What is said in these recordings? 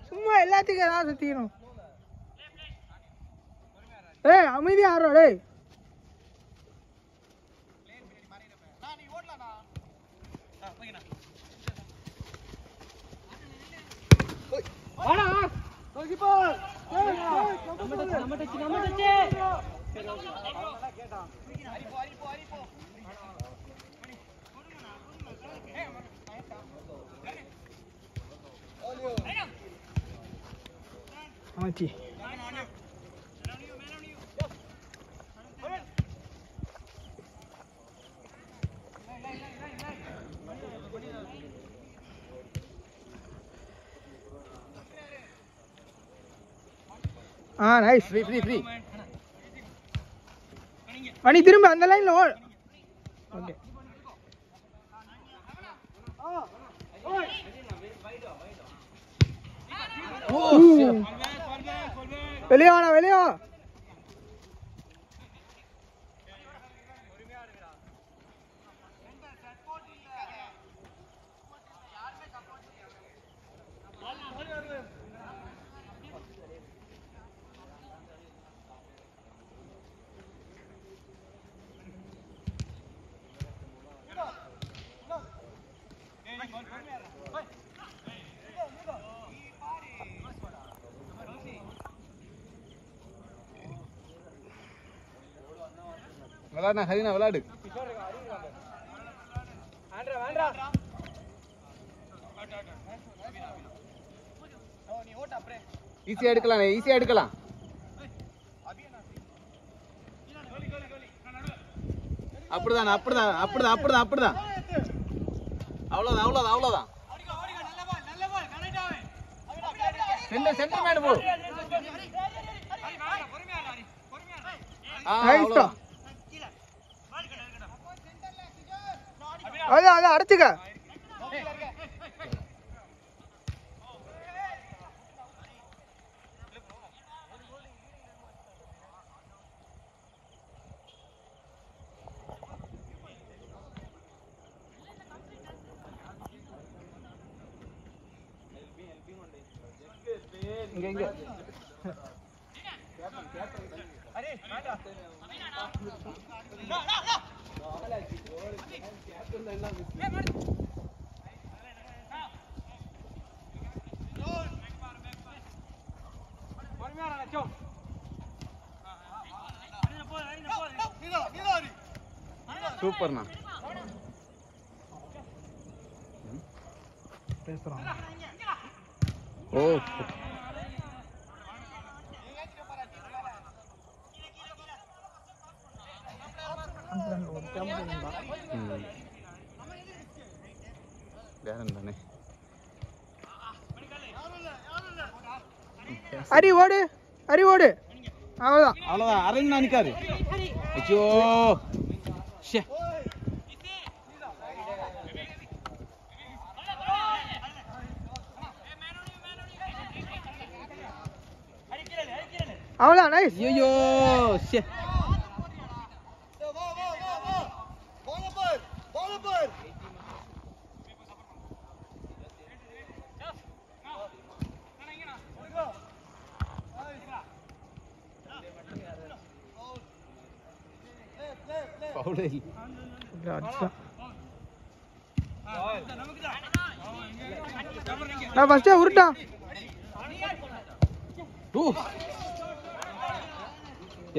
சும்மா எல்லாத்துக்கும் ஏதாவது சுத்திக்கணும். அமைதியா ஆடுறா டேய். ஆச்சி நைஸ். ஃப்ரீ மணி திரும்ப அந்த லைன்ல ஓ. ஓகே வெளியே வெளியே. விளையாடுனா ஹரினா விளையாடு. ஈஸியா எடுக்கலாம், ஈஸியா எடுக்கலாம். அப்படிதான் அப்படிதான் அப்படிதான் அப்படிதான் அப்படிதான். அவ்வளவுதான் அவ்வளவுதான் அவ்வளவுதான். சென்டர் மேடு போ. அதான் அடிச்சுக்க. இங்க இங்க சூப்பர்ண்ணா. பேசுறான். ஓ அரி ஓடு அரி ஓடு. அவ்வளவுதான் அவ்வளவுதான். அரவிந்த் நினைக்காரு. ஐயோ அவ்வளவுதான். நைஸ். ஐயோ நான் ஃபர்ஸ்டே உருட்டான்.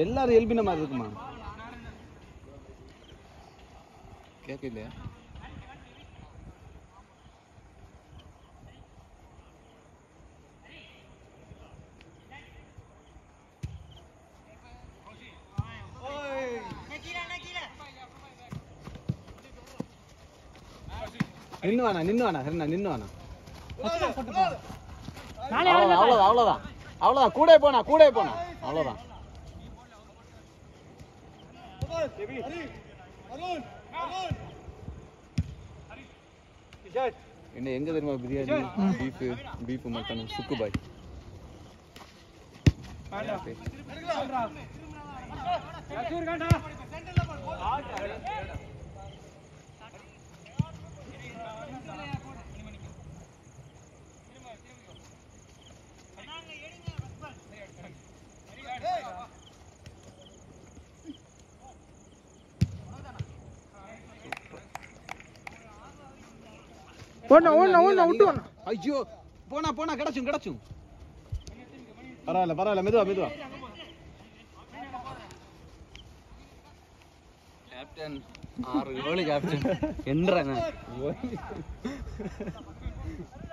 எல்லாரும் எல்பின மாதிரி இருக்குமா? கேட்கல. நின்னு வானா நின்னு வானா. அவ்வளவுதான் அவ்வளவுதான் கூட போனா அவ்வளவுதான். என்ன எங்க தெரியுமா பிரியாணி, பீஃப் மட்டன், சுக்கு பாய். ஐயோ போனா கிடைச்சும். பரவாயில்ல மெதுவா. கேப்டன் 6 கோல் கேப்டன் என்றாங்க.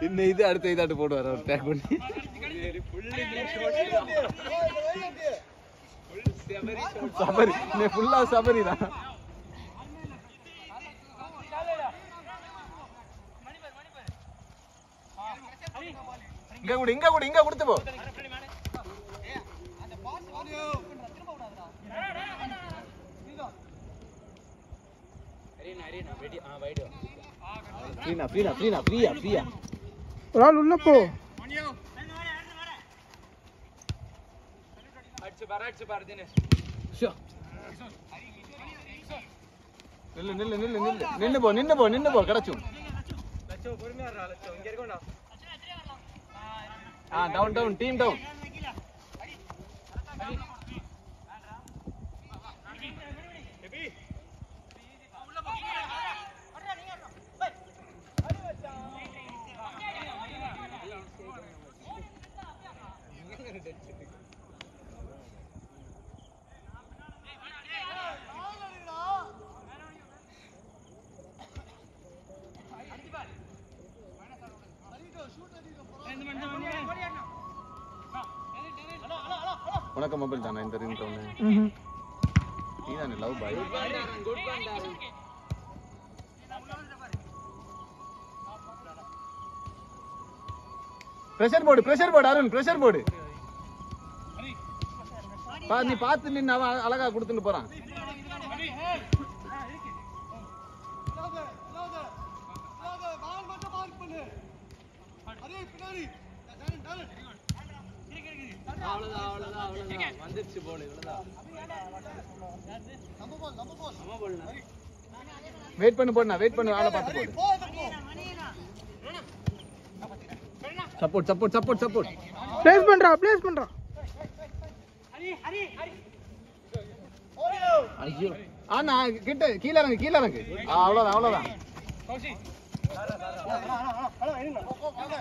இன்னும் இது அடுத்த இதாட்டு போடுவார் அவர் டேக் பண்ணி. சபரி ஃபுல்லா சபரி தான். இங்க கொடுத்து போ. ஃப்ரீயா ஒரு ஆள் உள்ள போ. நின்னு போ கிடைச்சும். Down team down. உனக்கு மொபைல் தானே இந்த ரிங் டவுன்? நீ தானே love boy. Pressure board Arun, pressure board. நீ பார்த்து நின்னு அவன் அழகா கொடுத்துட்டு போறான். வந்துருச்சு போல். வெயிட் பண்ணு ஆளை பார்த்து போடு. சப்போர்ட் ப்ளேஸ் பண்றா. ஐயோ ஆனா கிட்ட கீழ இறங்கு. அவ்வளவுதான்.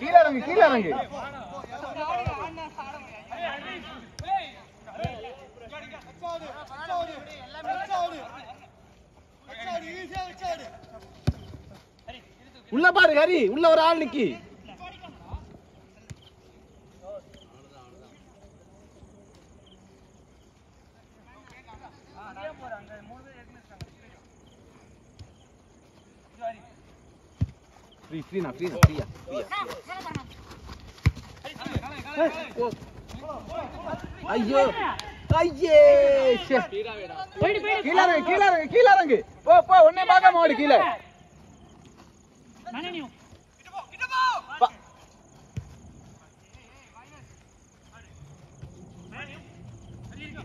கீழ இறங்கு. உள்ள பாரு ஹரி, உள்ள ஒரு ஆள் நிக்கி. ஃப்ரீயா. ஐயோ கீழ இறங்கு. போ ஒண்ணே பார்க்காம ஓடு கீழே.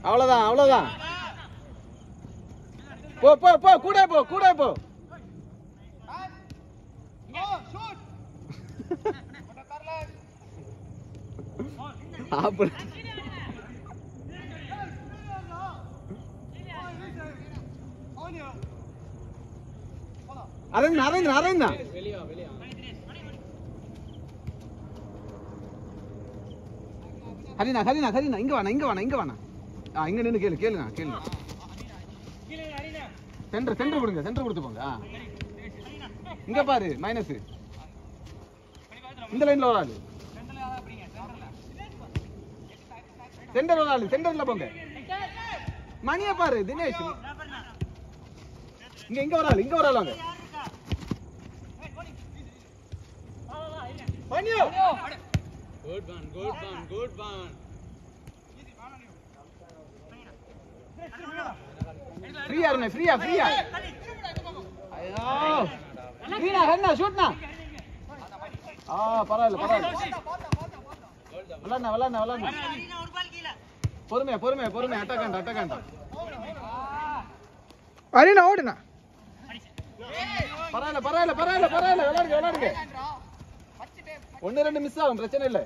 அவ்வளவுதான். போ கூட போ. அரேன் ஹரினா இங்க வாணா. இங்க நின்னு கேளுங்க. சென்டர் கொடுத்து போங்க. இங்க பாரு மைனஸ். இந்த லைன்ல ஒரு ஆளு. சென்டர்ல போங்க. மணியை பாரு தினேஷ். இங்க ஒரு ஆள் வாங்க. ஃப்ரீயா இருங்க ஃப்ரீயா ஐயோ நீனா என்ன ஷூட்னா பரவாயில்ல விளாடுனா பொறுமையா அட்டகாண்டா அரினா ஓடுனா பரவாயில்ல விளாடுங்க 1-2 மிஸ் ஆகும் பிரச்சனை இல்ல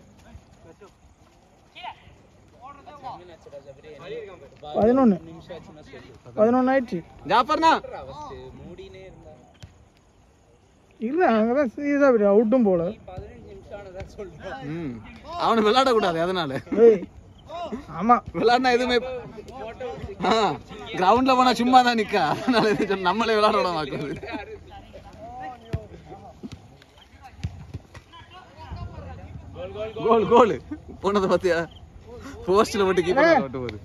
11 ஆயிடுச்சு ஜாஃபர்னா இல்ல அங்கதான் சீரியஸா போய் அவுட்டும் போல அவனை விளையாட கூடாது அதனால ஆமா விளையாடினா எதுவுமே கிரவுண்ட்ல போனா சும்மா தான் நிக்க அதனால நம்மளே விளையாட விட மாட்டோம் கோல் போனதை பாத்தியா போஸ்ட்ல போட்டு கீப்பர் ஓட்டு போகுது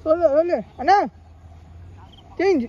சொல்லு அண்ணா சேஞ்ச்